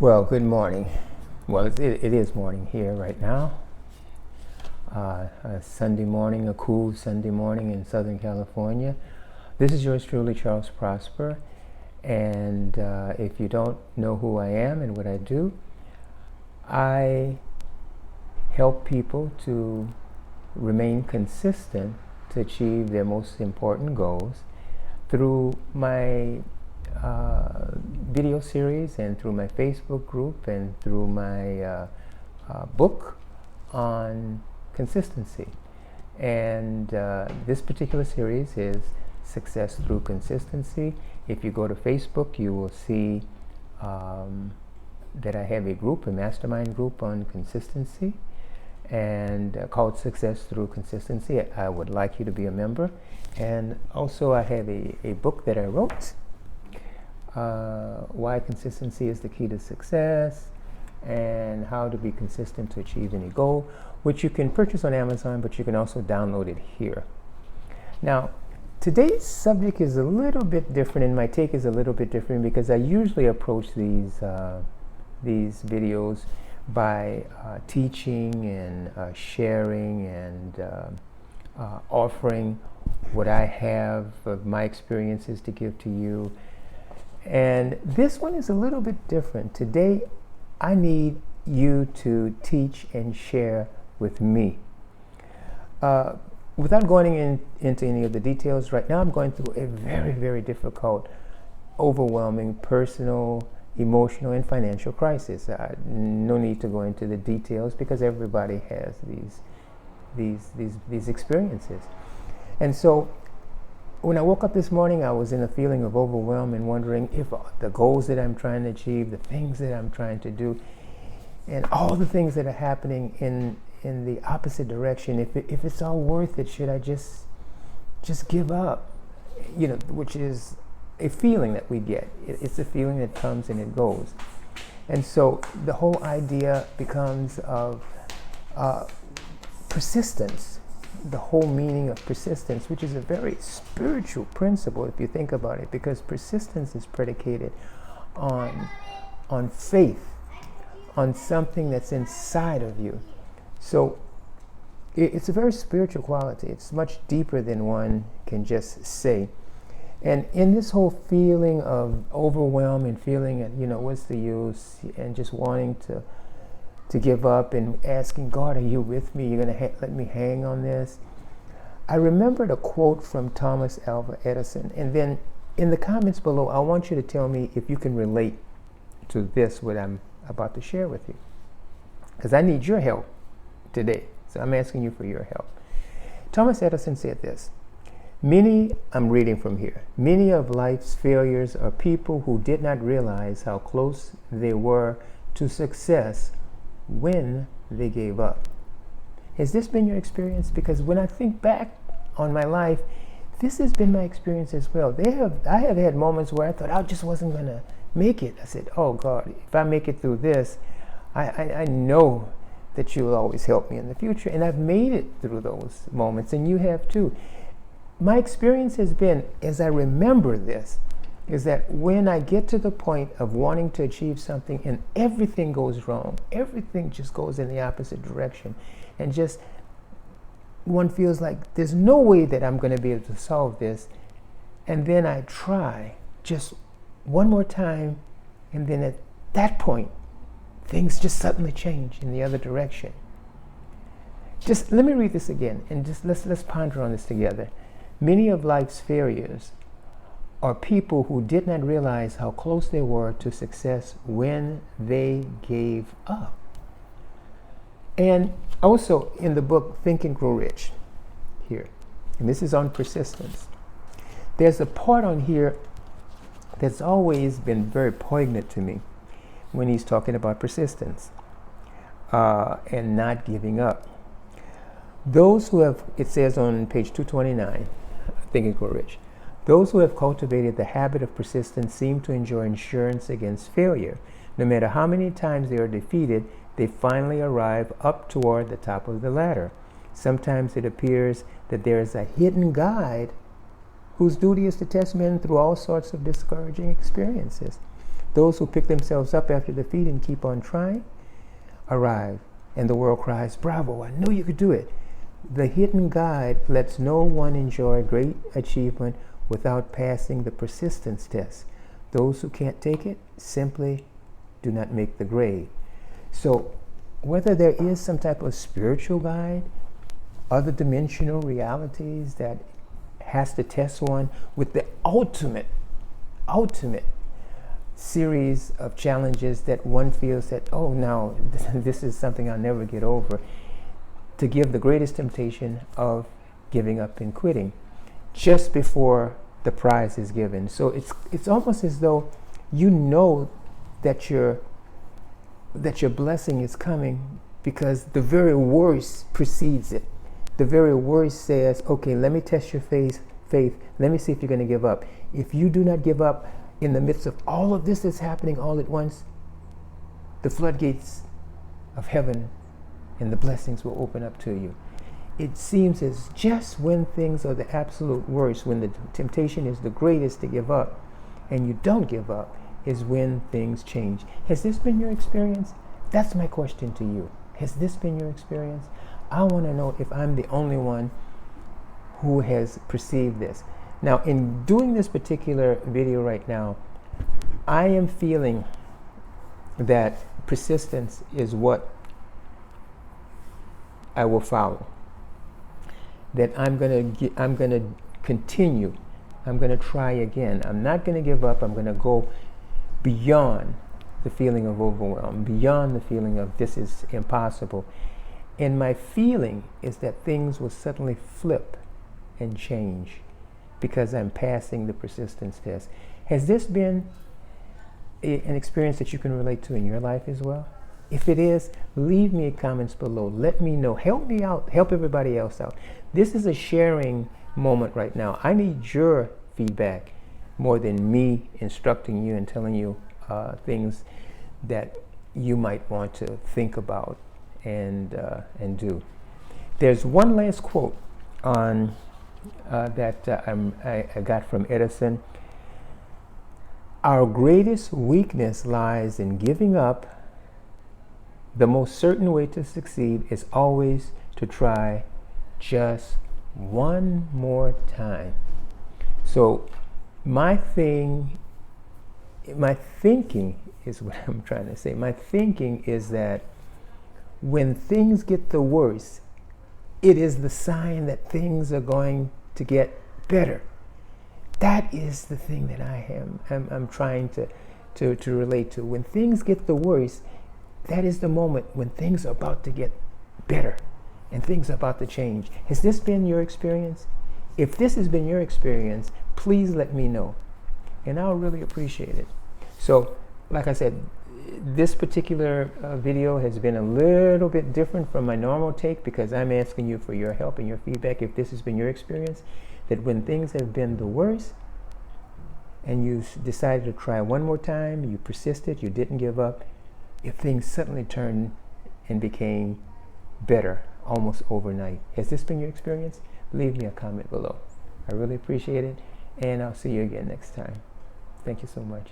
Well, good morning. Well, it is morning here right now. A Sunday morning, a cool Sunday morning in Southern California. This is yours truly, Charles Prosper. And if you don't know who I am and what I do, I help people to remain consistent to achieve their most important goals through my video series and through my Facebook group and through my book on consistency. And this particular series is Success Through Consistency. If you go to Facebook, you will see that I have a group, a mastermind group on consistency, and called Success Through Consistency. I would like you to be a member. And also I have a book that I wrote, Why Consistency is the Key to Success, and How to Be Consistent to Achieve Any Goal, which you can purchase on Amazon, but you can also download it here. Now, today's subject is a little bit different, and my take is a little bit different because I usually approach these videos by teaching and sharing and offering what I have of my experiences to give to you. And this one is a little bit different. Today, I need you to teach and share with me. Without going into any of the details, right now I'm going through a very, very difficult, overwhelming personal, emotional, and financial crisis. No need to go into the details because everybody has these experiences. And so when I woke up this morning, I was in a feeling of overwhelm and wondering if the goals that I'm trying to achieve, the things that I'm trying to do, and all the things that are happening in the opposite direction, if it's all worth it, should I just give up? Which is a feeling that we get. It's a feeling that comes and it goes. And so the whole idea becomes of persistence. The whole meaning of persistence, which is a very spiritual principle if you think about it, because persistence is predicated on faith, on something that's inside of you. So it's a very spiritual quality. It's much deeper than one can just say. And in this whole feeling of overwhelm and feeling what's the use, and just wanting to give up and asking God, are you with me? You're going to let me hang on this? I remembered a quote from Thomas Alva Edison. And then in the comments below, I want you to tell me if you can relate to this, what I'm about to share with you. Because I need your help today. So I'm asking you for your help. Thomas Edison said this: I'm reading from here, many of life's failures are people who did not realize how close they were to success when they gave up. Has this been your experience? Because when I think back on my life, this has been my experience as well. I have had moments where I thought I just wasn't going to make it. I said, oh God, if I make it through this, I know that you will always help me in the future. And I've made it through those moments, and you have too. My experience has been, as I remember this, is that when I get to the point of wanting to achieve something and everything goes wrong, everything just goes in the opposite direction, and just one feels like there's no way that I'm going to be able to solve this, and then I try just one more time, and then at that point, things just suddenly change in the other direction. Just let me read this again, and just let's ponder on this together. Many of life's failures are people who did not realize how close they were to success when they gave up. And also in the book Think and Grow Rich, here, and this is on persistence, there's a part on here that's always been very poignant to me when he's talking about persistence and not giving up. Those who have, it says on page 229, Think and Grow Rich, those who have cultivated the habit of persistence seem to enjoy insurance against failure. No matter how many times they are defeated, they finally arrive up toward the top of the ladder. Sometimes it appears that there is a hidden guide whose duty is to test men through all sorts of discouraging experiences. Those who pick themselves up after defeat and keep on trying arrive, and the world cries, "Bravo, I knew you could do it." The hidden guide lets no one enjoy great achievement without passing the persistence test. Those who can't take it simply do not make the grade. So whether there is some type of spiritual guide, other dimensional realities that has to test one with the ultimate series of challenges that one feels that, oh no, this is something I'll never get over, to give the greatest temptation of giving up and quitting just before the prize is given. So it's almost as though you know that your blessing is coming because the very worst precedes it. The very worst says, okay, let me test your faith. Let me see if you're going to give up. If you do not give up in the midst of all of this that's happening all at once, the floodgates of heaven and the blessings will open up to you. It seems as just when things are the absolute worst, when the temptation is the greatest to give up, and you don't give up, is when things change. Has this been your experience? That's my question to you. Has this been your experience? I want to know if I'm the only one who has perceived this. Now, in doing this particular video right now, I am feeling that persistence is what I will follow. That I'm going to continue. I'm going to try again. I'm not going to give up. I'm going to go beyond the feeling of overwhelm, beyond the feeling of this is impossible. And my feeling is that things will suddenly flip and change because I'm passing the persistence test. Has this been an experience that you can relate to in your life as well? If it is, leave me comments below. Let me know. Help me out. Help everybody else out. This is a sharing moment right now. I need your feedback more than me instructing you and telling you things that you might want to think about and do. There's one last quote on that I got from Edison. Our greatest weakness lies in giving up. The most certain way to succeed is always to try just one more time. So my thinking is what I'm trying to say. My thinking is that when things get the worst, it is the sign that things are going to get better. That is the thing that I'm trying to relate to. When things get the worst, that is the moment when things are about to get better and things are about to change. Has this been your experience? If this has been your experience, please let me know, and I'll really appreciate it. So, like I said, this particular video has been a little bit different from my normal take because I'm asking you for your help and your feedback. If this has been your experience, that when things have been the worst and you decided to try one more time, you persisted, you didn't give up, if things suddenly turned and became better almost overnight. Has this been your experience? Leave me a comment below. I really appreciate it, and I'll see you again next time. Thank you so much.